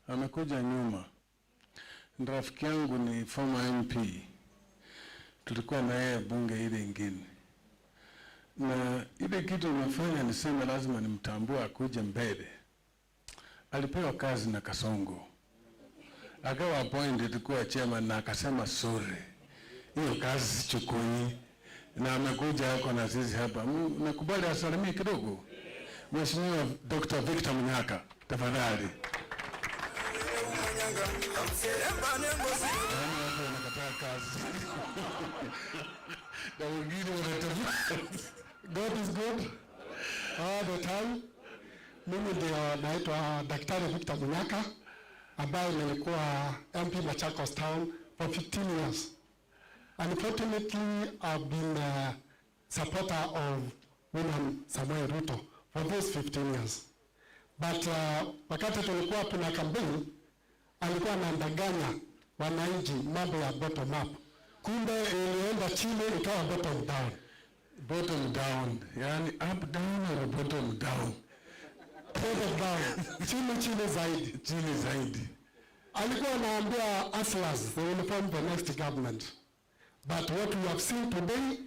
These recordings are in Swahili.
amekuja nyuma. Rafiki yangu ni former MP. Tulikuwa na yeye bunge ile ingine. Na ile kitu nimefanya niseme lazima nimtambue akuje mbele. Alipewa kazi na Kasongo. Akawa appointed kuwa chairman na akasema sorry. Hiyo kazi sichukui. Na amekuja hako na sisi hapa. Nakubali asalimie kidogo. Mheshimiwa Dr. Victor Munyaka, tafadhali. Na wengine wanatafuta. God is good all the time. Mimi ndio naitwa Daktari Victor Munyaka ambaye nilikuwa MP Machakos Town for 15 years. Unfortunately, I've been a supporter of William Samoei Ruto for those 15 years. But wakati tulikuwa tuna campaign, alikuwa anadanganya wananchi mambo ya bottom up. Kumbe ilienda chini ikawa bottom down. Bottom down, yani up down or bottom down? Bottom down, chini zaidi. Chini zaidi. Alikuwa anaambia hustlers they will form the next government. But what we have seen today,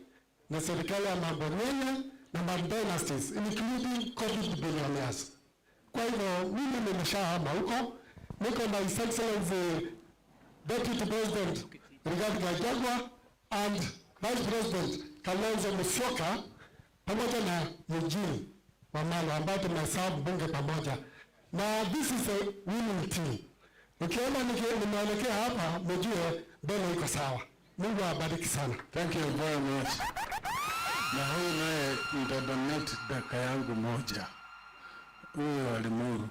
na serikali ya mabonyenye na dynasties, including COVID billionaires. Kwa hivyo, mimi nimeshahama huko, niko na His Excellency Deputy President Rigathi Gachagua and Vice President Kalonzo Musyoka pamoja na Eugene Wamalwa ambaye tumehesabu bunge pamoja. Na this is a winning team. Ukiona nimeelekea hapa, mjue mbele iko sawa. Mungu awabariki sana. Thank you very much. Na huyu naye nitadonate dakika yangu moja. Huyu Alimuru.